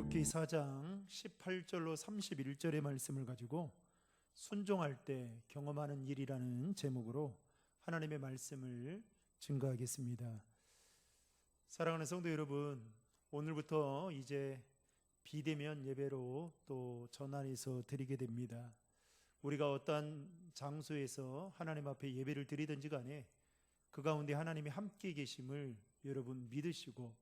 출애굽기 4장 18절로 31절의 말씀을 가지고 순종할 때 경험하는 일이라는 제목으로 하나님의 말씀을 증거하겠습니다. 사랑하는 성도 여러분, 오늘부터 이제 비대면 예배로 또 전환해서 드리게 됩니다. 우리가 어떠한 장소에서 하나님 앞에 예배를 드리든지 간에 그 가운데 하나님이 함께 계심을 여러분 믿으시고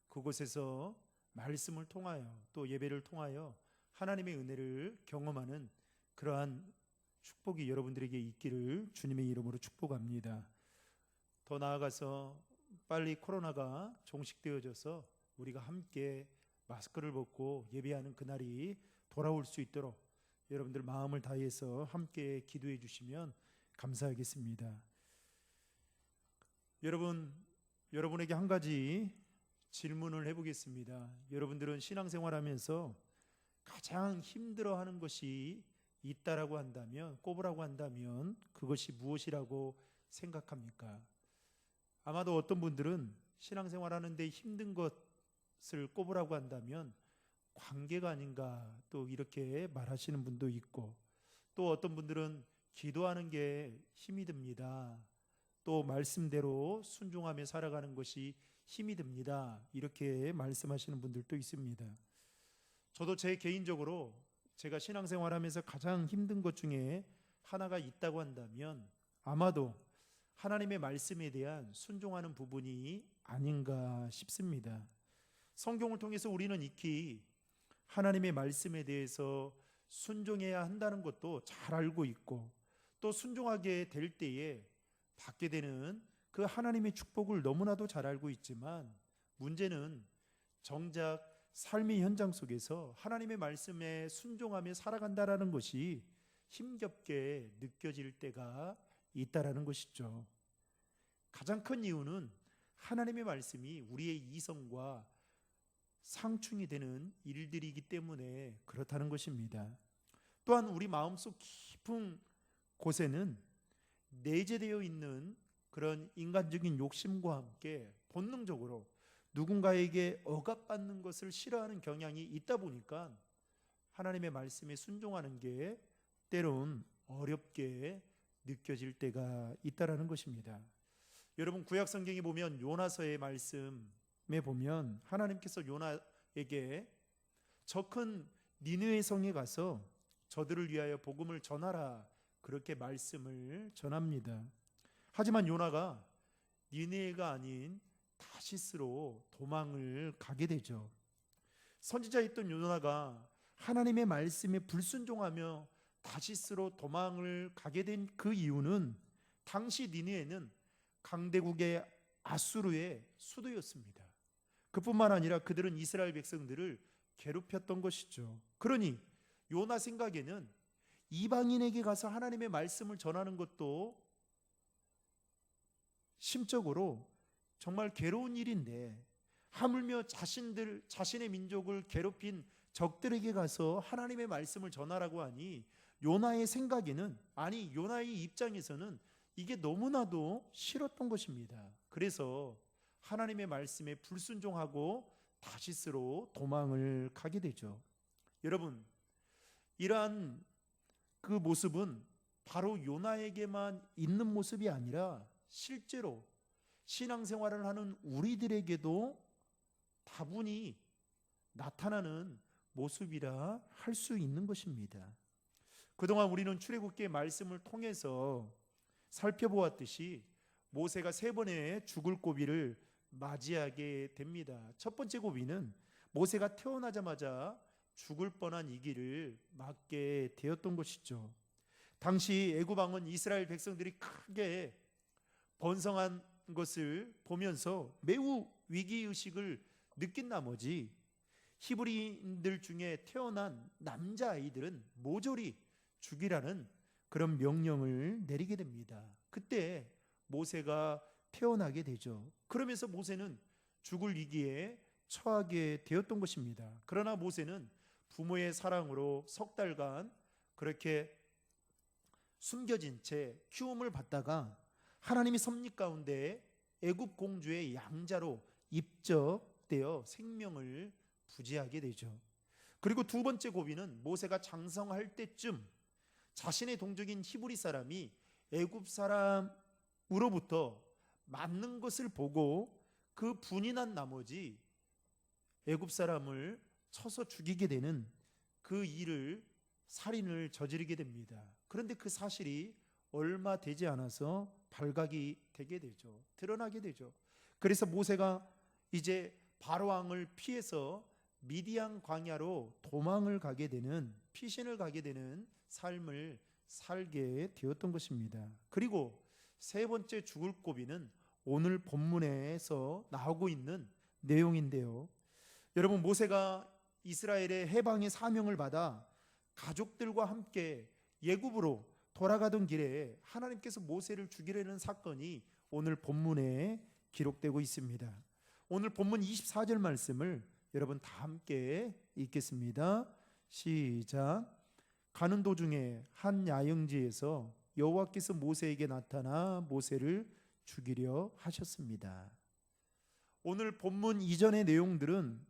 그곳에서 말씀을 통하여 또 예배를 통하여 하나님의 은혜를 경험하는 그러한 축복이 여러분들에게 있기를 주님의 이름으로 축복합니다. 더 나아가서 빨리 코로나가 종식되어져서 우리가 함께 마스크를 벗고 예배하는 그날이 돌아올 수 있도록 여러분들 마음을 다해서 함께 기도해 주시면 감사하겠습니다. 여러분에게 한 가지 질문을 해보겠습니다. 여러분들은 신앙생활하면서 가장 힘들어하는 것이 있다라고 한다면, 꼽으라고 한다면 그것이 무엇이라고 생각합니까? 아마도 어떤 분들은 신앙생활하는데 힘든 것을 꼽으라고 한다면 관계가 아닌가 또 이렇게 말하시는 분도 있고, 또 어떤 분들은 기도하는 게 힘이 듭니다. 또 말씀대로 순종하며 살아가는 것이 힘이 듭니다. 이렇게 말씀하시는 분들도 있습니다. 저도 제 개인적으로 제가 신앙생활하면서 가장 힘든 것 중에 하나가 있다고 한다면 아마도 하나님의 말씀에 대한 순종하는 부분이 아닌가 싶습니다. 성경을 통해서 우리는 익히 하나님의 말씀에 대해서 순종해야 한다는 것도 잘 알고 있고, 또 순종하게 될 때에 받게 되는 그 하나님의 축복을 너무나도 잘 알고 있지만, 문제는 정작 삶의 현장 속에서 하나님의 말씀에 순종하며 살아간다라는 것이 힘겹게 느껴질 때가 있다라는 것이죠. 가장 큰 이유는 하나님의 말씀이 우리의 이성과 상충이 되는 일들이기 때문에 그렇다는 것입니다. 또한 우리 마음속 깊은 곳에는 내재되어 있는 그런 인간적인 욕심과 함께 본능적으로 누군가에게 억압받는 것을 싫어하는 경향이 있다 보니까 하나님의 말씀에 순종하는 게 때론 어렵게 느껴질 때가 있다라는 것입니다. 여러분, 구약 성경에 보면 요나서의 말씀에 보면 하나님께서 요나에게 저 큰 니느웨 성에 가서 저들을 위하여 복음을 전하라, 그렇게 말씀을 전합니다. 하지만 요나가 니느웨가 아닌 다시스로 도망을 가게 되죠. 선지자였던 요나가 하나님의 말씀에 불순종하며 다시스로 도망을 가게 된 그 이유는 당시 니느웨는 강대국의 아수르의 수도였습니다. 그뿐만 아니라 그들은 이스라엘 백성들을 괴롭혔던 것이죠. 그러니 요나 생각에는 이방인에게 가서 하나님의 말씀을 전하는 것도 심적으로 정말 괴로운 일인데, 하물며 자신의 민족을 괴롭힌 적들에게 가서 하나님의 말씀을 전하라고 하니 요나의 생각에는, 아니 요나의 입장에서는 이게 너무나도 싫었던 것입니다. 그래서 하나님의 말씀에 불순종하고 다시스로 도망을 가게 되죠. 여러분, 이러한 그 모습은 바로 요나에게만 있는 모습이 아니라 실제로 신앙생활을 하는 우리들에게도 다분히 나타나는 모습이라 할 수 있는 것입니다. 그동안 우리는 출애굽기의 말씀을 통해서 살펴보았듯이 모세가 3번의 죽을 고비를 맞이하게 됩니다. 첫 번째 고비는 모세가 태어나자마자 죽을 뻔한 이 길을 맞게 되었던 것이죠. 당시 애굽 왕은 이스라엘 백성들이 크게 번성한 것을 보면서 매우 위기의식을 느낀 나머지 히브리인들 중에 태어난 남자아이들은 모조리 죽이라는 그런 명령을 내리게 됩니다. 그때 모세가 태어나게 되죠. 그러면서 모세는 죽을 위기에 처하게 되었던 것입니다. 그러나 모세는 부모의 사랑으로 석 달간 그렇게 숨겨진 채 키움을 받다가 하나님의 섭리 가운데 애굽 공주의 양자로 입적되어 생명을 부지하게 되죠. 그리고 두 번째 고비는 모세가 장성할 때쯤 자신의 동족인 히브리 사람이 애굽 사람으로부터 맞는 것을 보고 그 분이 난 나머지 애굽 사람을 쳐서 죽이게 되는 그 일을, 살인을 저지르게 됩니다. 그런데 그 사실이 얼마 되지 않아서 발각이 되게 되죠. 드러나게 되죠. 그래서 모세가 이제 바로 왕을 피해서 미디안 광야로 도망을 가게 되는, 피신을 가게 되는 삶을 살게 되었던 것입니다. 그리고 세 번째 죽을 고비는 오늘 본문에서 나오고 있는 내용인데요. 여러분, 모세가 이스라엘의 해방의 사명을 받아 가족들과 함께 예굽으로 돌아가던 길에 하나님께서 모세를 죽이려는 사건이 오늘 본문에 기록되고 있습니다. 오늘 본문 24절 말씀을 여러분 다 함께 읽겠습니다. 시작. 가는 도중에 한 야영지에서 여호와께서 모세에게 나타나 모세를 죽이려 하셨습니다. 오늘 본문 이전의 내용들은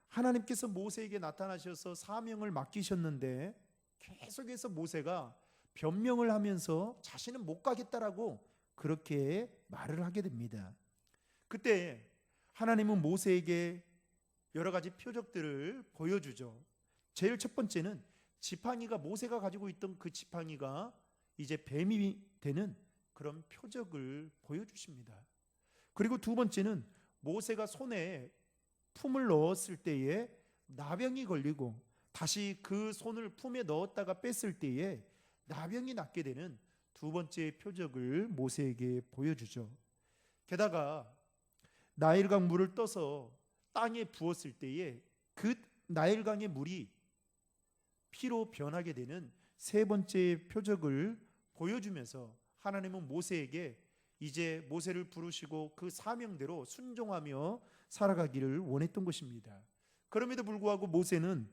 하나님께서 모세에게 나타나셔서 사명을 맡기셨는데 계속해서 모세가 변명을 하면서 자신은 못 가겠다라고 그렇게 말을 하게 됩니다. 그때 하나님은 모세에게 여러 가지 표적들을 보여주죠. 제일 첫 번째는 지팡이가, 모세가 가지고 있던 그 지팡이가 이제 뱀이 되는 그런 표적을 보여주십니다. 그리고 두 번째는 모세가 손에 품을 넣었을 때에 나병이 걸리고 다시 그 손을 품에 넣었다가 뺐을 때에 나병이 낫게 되는 두 번째 표적을 모세에게 보여주죠. 게다가 나일강 물을 떠서 땅에 부었을 때에 그 나일강의 물이 피로 변하게 되는 세 번째 표적을 보여주면서 하나님은 모세에게 이제 모세를 부르시고 그 사명대로 순종하며 살아가기를 원했던 것입니다. 그럼에도 불구하고 모세는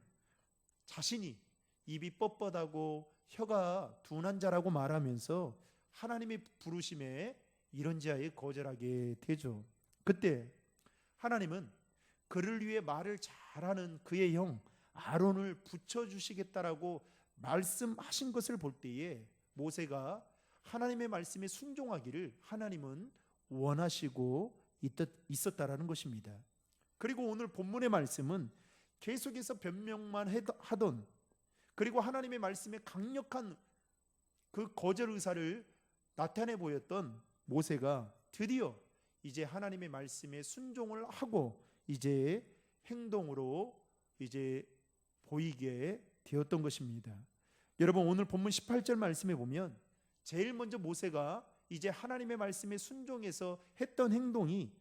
자신이 입이 뻣뻣하고 혀가 둔한 자라고 말하면서 하나님의 부르심에 이런지하에 거절하게 되죠. 그때 하나님은 그를 위해 말을 잘하는 그의 형 아론을 붙여주시겠다라고 말씀하신 것을 볼 때에 모세가 하나님의 말씀에 순종하기를 하나님은 원하시고 있었다라는 것입니다. 그리고 오늘 본문의 말씀은 계속해서 변명만 하던, 그리고 하나님의 말씀에 강력한 그 거절 의사를 나타내 보였던 모세가 드디어 이제 하나님의 말씀에 순종을 하고 이제 행동으로 이제 보이게 되었던 것입니다. 여러분, 오늘 본문 18절 말씀에 보면 제일 먼저 모세가 이제 하나님의 말씀에 순종해서 했던 행동이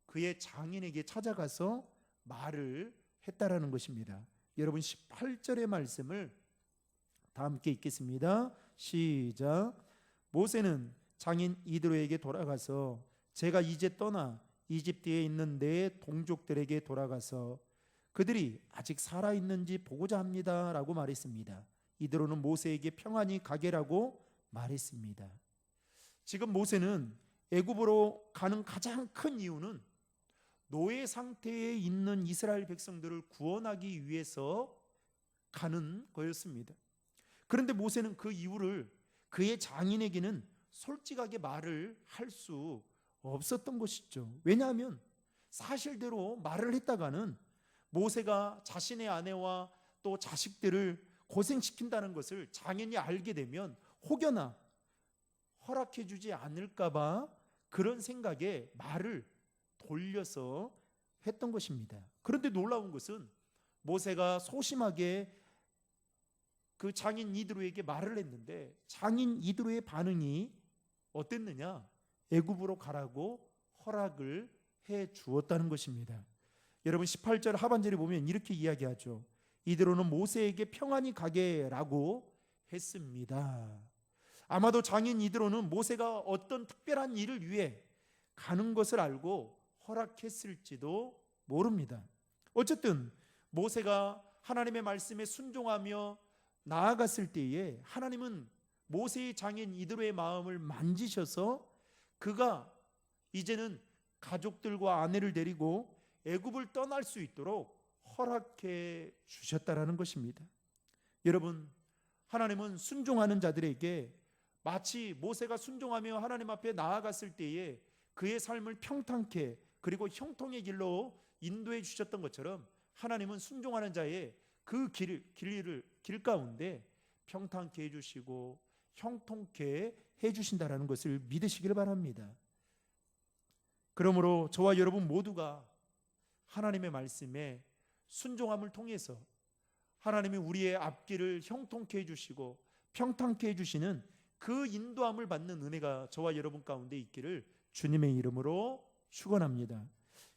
그의 장인에게 찾아가서 말을 했다라는 것입니다. 여러분, 18절의 말씀을 다 함께 읽겠습니다. 시작. 모세는 장인 이드로에게 돌아가서 제가 이제 떠나 이집트에 있는 내 동족들에게 돌아가서 그들이 아직 살아있는지 보고자 합니다 라고 말했습니다. 이드로는 모세에게 평안히 가게라고 말했습니다. 지금 모세는 애굽으로 가는 가장 큰 이유는 노예 상태에 있는 이스라엘 백성들을 구원하기 위해서 가는 거였습니다. 그런데 모세는 그 이유를 그의 장인에게는 솔직하게 말을 할 수 없었던 것이죠. 왜냐하면 사실대로 말을 했다가는 모세가 자신의 아내와 또 자식들을 고생시킨다는 것을 장인이 알게 되면 혹여나 허락해 주지 않을까 봐 그런 생각에 말을 돌려서 했던 것입니다. 그런데 놀라운 것은 모세가 소심하게 그 장인 이드로에게 말을 했는데 장인 이드로의 반응이 어땠느냐? 애굽으로 가라고 허락을 해 주었다는 것입니다. 여러분, 18절 하반절에 보면 이렇게 이야기하죠. 이드로는 모세에게 평안히 가게라고 했습니다. 아마도 장인 이드로는 모세가 어떤 특별한 일을 위해 가는 것을 알고 허락했을지도 모릅니다. 어쨌든 모세가 하나님의 말씀에 순종하며 나아갔을 때에 하나님은 모세의 장인 이드로의 마음을 만지셔서 그가 이제는 가족들과 아내를 데리고 애굽을 떠날 수 있도록 허락해 주셨다라는 것입니다. 여러분, 하나님은 순종하는 자들에게 마치 모세가 순종하며 하나님 앞에 나아갔을 때에 그의 삶을 평탄케 그리고 형통의 길로 인도해 주셨던 것처럼 하나님은 순종하는 자의 그 길 가운데 평탄케 해주시고 형통케 해주신다라는 것을 믿으시길 바랍니다. 그러므로 저와 여러분 모두가 하나님의 말씀에 순종함을 통해서 하나님이 우리의 앞길을 형통케 해주시고 평탄케 해주시는 그 인도함을 받는 은혜가 저와 여러분 가운데 있기를 주님의 이름으로 축원합니다.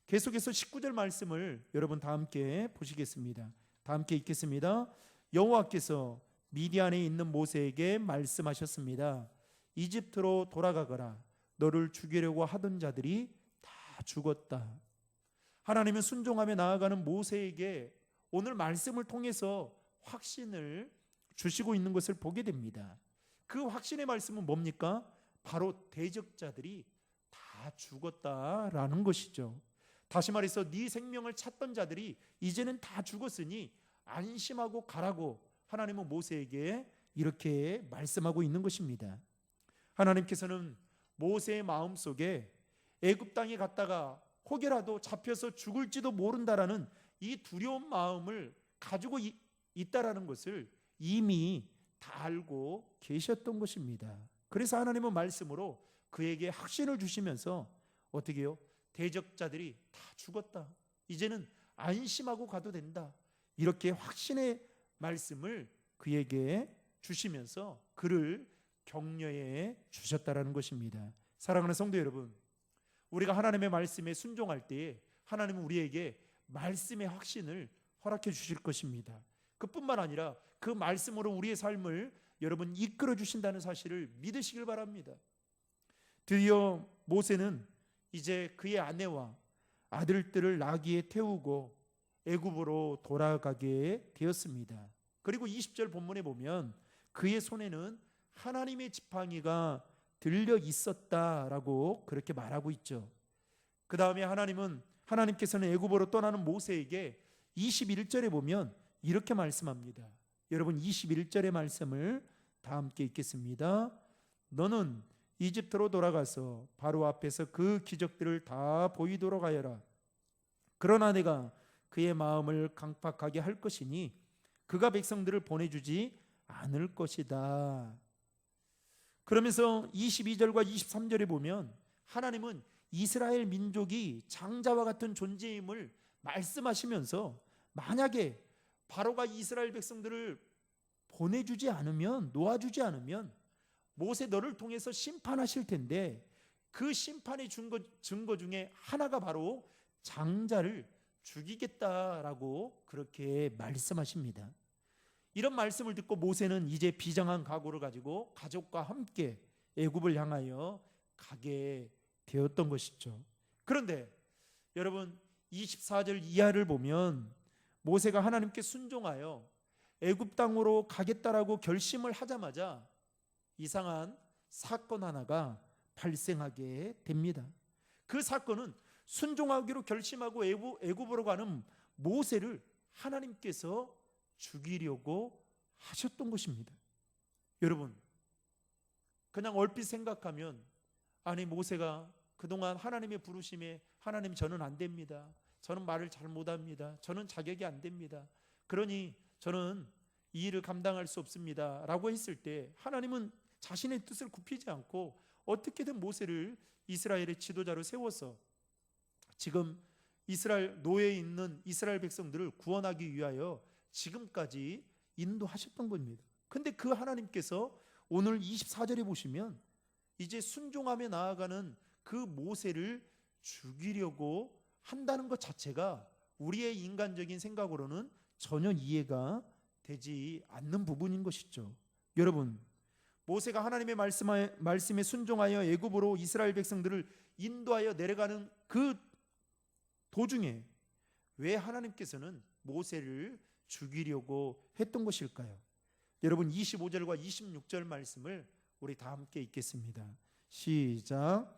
계속해서 19절 말씀을 여러분 다 함께 보시겠습니다. 다 함께 읽겠습니다. 여호와께서 미디안에 있는 모세에게 말씀하셨습니다. 이집트로 돌아가거라. 너를 죽이려고 하던 자들이 다 죽었다. 하나님은 순종하며 나아가는 모세에게 오늘 말씀을 통해서 확신을 주시고 있는 것을 보게 됩니다. 그 확신의 말씀은 뭡니까? 바로 대적자들이 다 죽었다라는 것이죠. 다시 말해서 네 생명을 찾던 자들이 이제는 다 죽었으니 안심하고 가라고 하나님은 모세에게 이렇게 말씀하고 있는 것입니다. 하나님께서는 모세의 마음속에 애굽 땅에 갔다가 혹여라도 잡혀서 죽을지도 모른다라는 이 두려운 마음을 가지고 있다라는 것을 이미 다 알고 계셨던 것입니다. 그래서 하나님은 말씀으로 그에게 확신을 주시면서 어떻게 해요? 대적자들이 다 죽었다. 이제는 안심하고 가도 된다. 이렇게 확신의 말씀을 그에게 주시면서 그를 격려해 주셨다라는 것입니다. 사랑하는 성도 여러분, 우리가 하나님의 말씀에 순종할 때에 하나님은 우리에게 말씀의 확신을 허락해 주실 것입니다. 그뿐만 아니라 그 말씀으로 우리의 삶을 여러분 이끌어 주신다는 사실을 믿으시길 바랍니다. 드디어 모세는 이제 그의 아내와 아들들을 나귀에 태우고 애굽으로 돌아가게 되었습니다. 그리고 20절 본문에 보면 그의 손에는 하나님의 지팡이가 들려 있었다라고 그렇게 말하고 있죠. 그 다음에 하나님께서는 애굽으로 떠나는 모세에게 21절에 보면 이렇게 말씀합니다. 여러분 21절의 말씀을 다 함께 읽겠습니다. 너는 이집트로 돌아가서 바로 앞에서 그 기적들을 다 보이도록 하여라. 그러나 내가 그의 마음을 강팍하게 할 것이니 그가 백성들을 보내주지 않을 것이다. 그러면서 22절과 23절에 보면 하나님은 이스라엘 민족이 장자와 같은 존재임을 말씀하시면서 만약에 바로가 이스라엘 백성들을 보내주지 않으면, 놓아주지 않으면 모세 너를 통해서 심판하실 텐데 그 심판의 증거 중에 하나가 바로 장자를 죽이겠다라고 그렇게 말씀하십니다. 이런 말씀을 듣고 모세는 이제 비장한 각오를 가지고 가족과 함께 애굽을 향하여 가게 되었던 것이죠. 그런데 여러분 24절 이하를 보면 모세가 하나님께 순종하여 애굽 땅으로 가겠다라고 결심을 하자마자 이상한 사건 하나가 발생하게 됩니다. 그 사건은 순종하기로 결심하고 애굽으로 가는 모세를 하나님께서 죽이려고 하셨던 것입니다. 여러분, 그냥 얼핏 생각하면 아니 모세가 그동안 하나님의 부르심에 하나님 저는 안 됩니다. 저는 말을 잘 못합니다. 저는 자격이 안 됩니다. 그러니 저는 이 일을 감당할 수 없습니다 라고 했을 때 하나님은 자신의 뜻을 굽히지 않고 어떻게든 모세를 이스라엘의 지도자로 세워서 지금 이스라엘 노예에 있는 이스라엘 백성들을 구원하기 위하여 지금까지 인도하셨던 겁니다. 근데 그 하나님께서 오늘 24절에 보시면 이제 순종하며 나아가는 그 모세를 죽이려고 한다는 것 자체가 우리의 인간적인 생각으로는 전혀 이해가 되지 않는 부분인 것이죠. 여러분, 모세가 하나님의 말씀에 순종하여 애굽으로 이스라엘 백성들을 인도하여 내려가는 그 도중에 왜 하나님께서는 모세를 죽이려고 했던 것일까요? 여러분 25절과 26절 말씀을 우리 다 함께 읽겠습니다. 시작.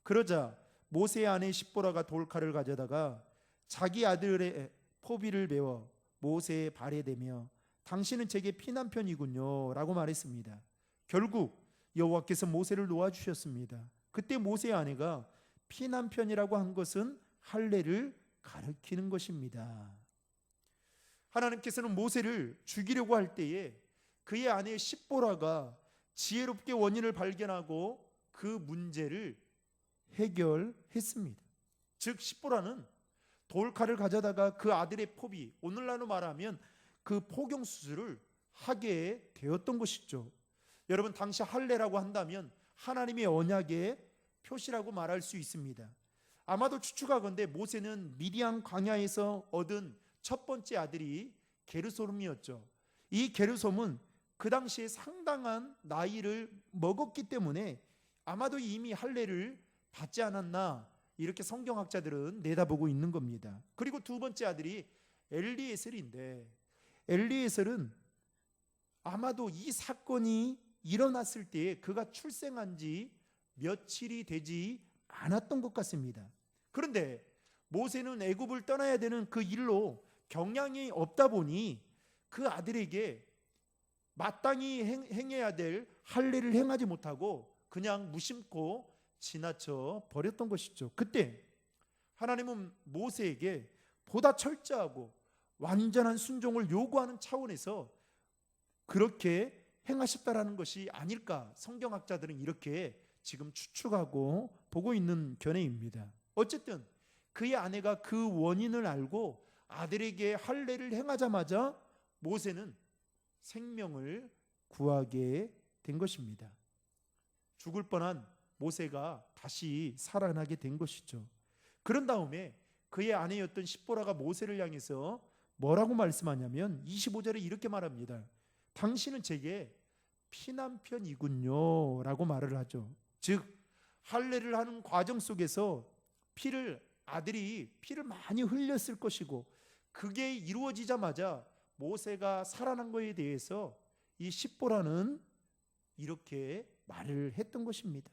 그러자 모세의 아내 십보라가 돌칼을 가져다가 자기 아들의 포비를 메워 모세의 발에 대며 당신은 제게 피난편이군요 라고 말했습니다. 결국 여호와께서 모세를 놓아주셨습니다. 그때 모세의 아내가 피난편이라고 한 것은 할례를 가리키는 것입니다. 하나님께서는 모세를 죽이려고 할 때에 그의 아내 십보라가 지혜롭게 원인을 발견하고 그 문제를 해결했습니다. 즉 십보라는 돌칼을 가져다가 그 아들의 포비, 오늘날로 말하면 그 포경 수술을 하게 되었던 것이죠. 여러분, 당시 할례라고 한다면 하나님의 언약의 표시라고 말할 수 있습니다. 아마도 추측하건대 모세는 미디안 광야에서 얻은 첫 번째 아들이 게르솜이었죠. 이 게르솜은 그 당시에 상당한 나이를 먹었기 때문에 아마도 이미 할례를 받지 않았나, 이렇게 성경학자들은 내다보고 있는 겁니다. 그리고 두 번째 아들이 엘리에셀인데, 엘리에셀은 아마도 이 사건이 일어났을 때에 그가 출생한 지 며칠이 되지 않았던 것 같습니다. 그런데 모세는 애굽을 떠나야 되는 그 일로 경향이 없다 보니 그 아들에게 마땅히 행해야 될 할례를 행하지 못하고 그냥 무심코 지나쳐 버렸던 것이죠. 그때 하나님은 모세에게 보다 철저하고 완전한 순종을 요구하는 차원에서 그렇게 행하셨다라는 것이 아닐까, 성경학자들은 이렇게 지금 추측하고 보고 있는 견해입니다. 어쨌든 그의 아내가 그 원인을 알고 아들에게 할례를 행하자마자 모세는 생명을 구하게 된 것입니다. 죽을 뻔한 모세가 다시 살아나게 된 것이죠. 그런 다음에 그의 아내였던 십보라가 모세를 향해서 뭐라고 말씀하냐면 25절에 이렇게 말합니다. 당신은 제게 피난편이군요 라고 말을 하죠. 즉 할례를 하는 과정 속에서 아들이 피를 많이 흘렸을 것이고, 그게 이루어지자마자 모세가 살아난 것에 대해서 이 십보라는 이렇게 말을 했던 것입니다.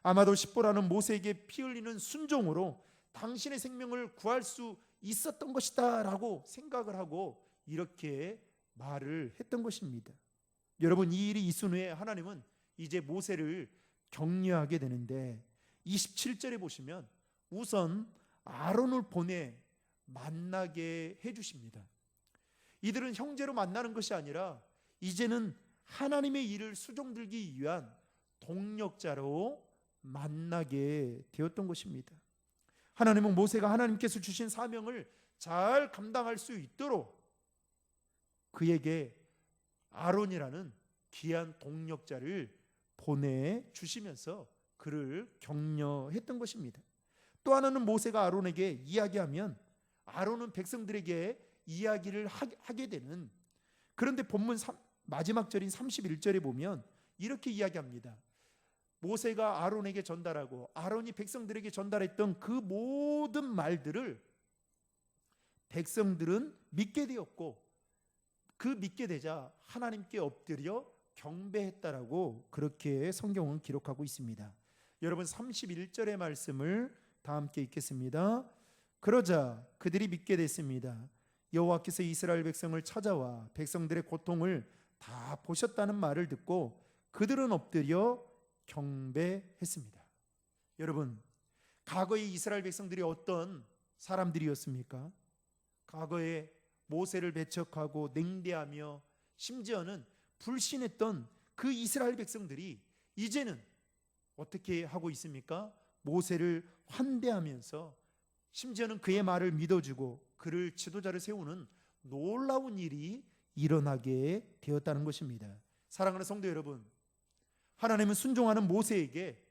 아마도 십보라는 모세에게 피 흘리는 순종으로 당신의 생명을 구할 수 있었던 것이다 라고 생각을 하고 이렇게 말을 했던 것입니다. 여러분, 이 일이 있은 후에 하나님은 이제 모세를 격려하게 되는데 27절에 보시면 우선 아론을 보내 만나게 해주십니다. 이들은 형제로 만나는 것이 아니라 이제는 하나님의 일을 수종들기 위한 동력자로 만나게 되었던 것입니다. 하나님은 모세가 하나님께서 주신 사명을 잘 감당할 수 있도록 그에게 아론이라는 귀한 동력자를 보내주시면서 그를 격려했던 것입니다. 또 하나는 모세가 아론에게 이야기하면 아론은 백성들에게 이야기를 하게 되는, 그런데 본문 마지막 절인 31절에 보면 이렇게 이야기합니다. 모세가 아론에게 전달하고 아론이 백성들에게 전달했던 그 모든 말들을 백성들은 믿게 되었고, 그 믿게 되자 하나님께 엎드려 경배했다라고 그렇게 성경은 기록하고 있습니다. 여러분, 31절의 말씀을 다 함께 읽겠습니다. 그러자 그들이 믿게 됐습니다. 여호와께서 이스라엘 백성을 찾아와 백성들의 고통을 다 보셨다는 말을 듣고 그들은 엎드려 경배했습니다. 여러분, 과거의 이스라엘 백성들이 어떤 사람들이었습니까? 과거에 모세를 배척하고 냉대하며 심지어는 불신했던 그 이스라엘 백성들이 이제는 어떻게 하고 있습니까? 모세를 환대하면서 심지어는 그의 말을 믿어주고 그를 지도자를 세우는 놀라운 일이 일어나게 되었다는 것입니다. 사랑하는 성도 여러분, 하나님은 순종하는 모세에게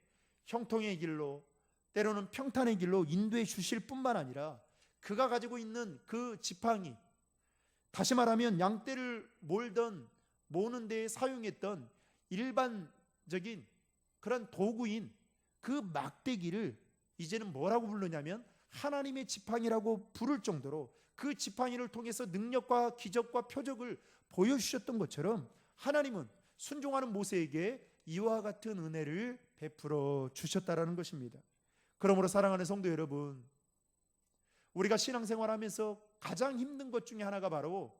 형통의 길로, 때로는 평탄의 길로 인도해 주실 뿐만 아니라 그가 가지고 있는 그 지팡이, 다시 말하면 양떼를 모는 데에 사용했던 일반적인 그런 도구인 그 막대기를 이제는 뭐라고 부르냐면 하나님의 지팡이라고 부를 정도로 그 지팡이를 통해서 능력과 기적과 표적을 보여주셨던 것처럼 하나님은 순종하는 모세에게 이와 같은 은혜를 베풀어 주셨다라는 것입니다. 그러므로 사랑하는 성도 여러분, 우리가 신앙생활하면서 가장 힘든 것 중에 하나가 바로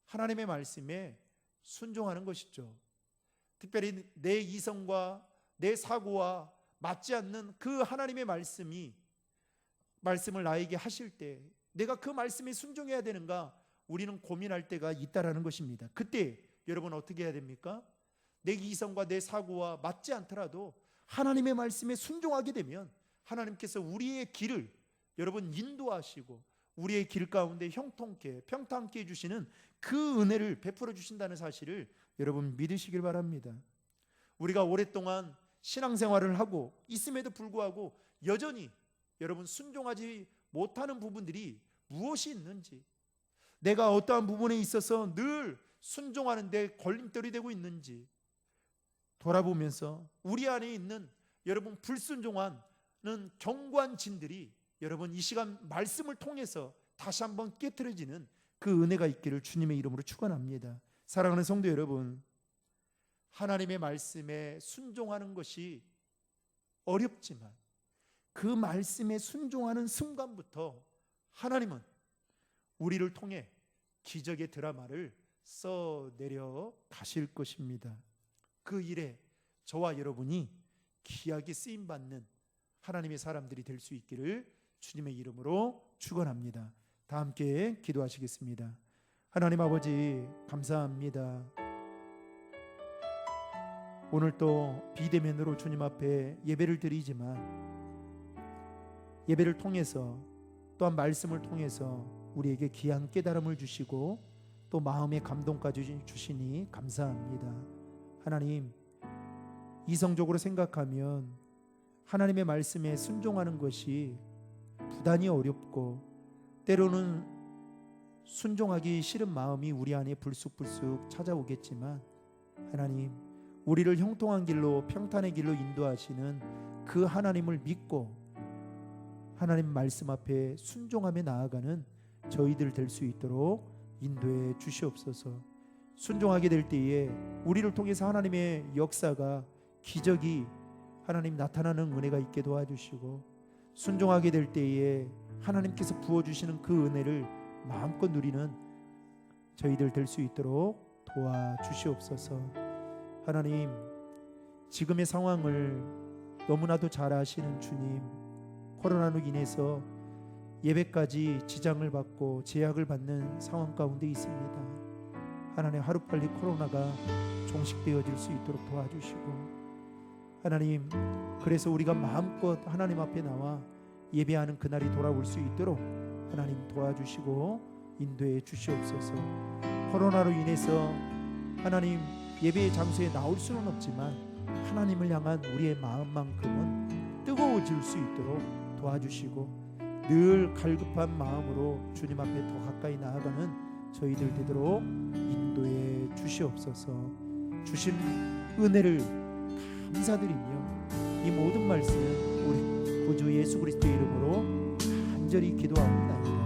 하나님의 말씀에 순종하는 것이죠. 특별히 내 이성과 내 사고와 맞지 않는 그 하나님의 말씀을 나에게 하실 때 내가 그 말씀에 순종해야 되는가, 우리는 고민할 때가 있다라는 것입니다. 그때 여러분 어떻게 해야 됩니까? 내 이성과 내 사고와 맞지 않더라도 하나님의 말씀에 순종하게 되면 하나님께서 우리의 길을 여러분 인도하시고 우리의 길 가운데 형통케 평탄케 해주시는 그 은혜를 베풀어 주신다는 사실을 여러분 믿으시길 바랍니다. 우리가 오랫동안 신앙생활을 하고 있음에도 불구하고 여전히 여러분 순종하지 못하는 부분들이 무엇이 있는지, 내가 어떠한 부분에 있어서 늘 순종하는 데 걸림돌이 되고 있는지 돌아보면서 우리 안에 있는 여러분 불순종하는 경관진들이 여러분 이 시간 말씀을 통해서 다시 한번 깨트려지는 그 은혜가 있기를 주님의 이름으로 축원합니다. 사랑하는 성도 여러분, 하나님의 말씀에 순종하는 것이 어렵지만 그 말씀에 순종하는 순간부터 하나님은 우리를 통해 기적의 드라마를 써내려 가실 것입니다. 그 일에 저와 여러분이 귀하게 쓰임받는 하나님의 사람들이 될 수 있기를 주님의 이름으로 축원합니다. 다 함께 기도하시겠습니다. 하나님 아버지 감사합니다. 오늘 또 비대면으로 주님 앞에 예배를 드리지만 예배를 통해서 또한 말씀을 통해서 우리에게 귀한 깨달음을 주시고 또 마음의 감동까지 주시니 감사합니다. 하나님, 이성적으로 생각하면 하나님의 말씀에 순종하는 것이 부단히 어렵고 때로는 순종하기 싫은 마음이 우리 안에 불쑥불쑥 찾아오겠지만 하나님, 우리를 형통한 길로 평탄의 길로 인도하시는 그 하나님을 믿고 하나님 말씀 앞에 순종하며 나아가는 저희들 될 수 있도록 인도해 주시옵소서. 순종하게 될 때에 우리를 통해서 하나님의 역사가 기적이 하나님 나타나는 은혜가 있게 도와주시고, 순종하게 될 때에 하나님께서 부어주시는 그 은혜를 마음껏 누리는 저희들 될 수 있도록 도와주시옵소서. 하나님, 지금의 상황을 너무나도 잘 아시는 주님, 코로나로 인해서 예배까지 지장을 받고 제약을 받는 상황 가운데 있습니다. 하나님, 하루빨리 코로나가 종식되어질 수 있도록 도와주시고, 하나님, 그래서 우리가 마음껏 하나님 앞에 나와 예배하는 그날이 돌아올 수 있도록 하나님 도와주시고 인도해 주시옵소서. 코로나로 인해서 하나님 예배의 장소에 나올 수는 없지만 하나님을 향한 우리의 마음만큼은 뜨거워질 수 있도록 도와주시고 늘 갈급한 마음으로 주님 앞에 더 가까이 나아가는 저희들 되도록 인도해 주시옵소서. 주신 은혜를 감사드리며 이 모든 말씀 우리 구주 예수 그리스도의 이름으로 간절히 기도합니다.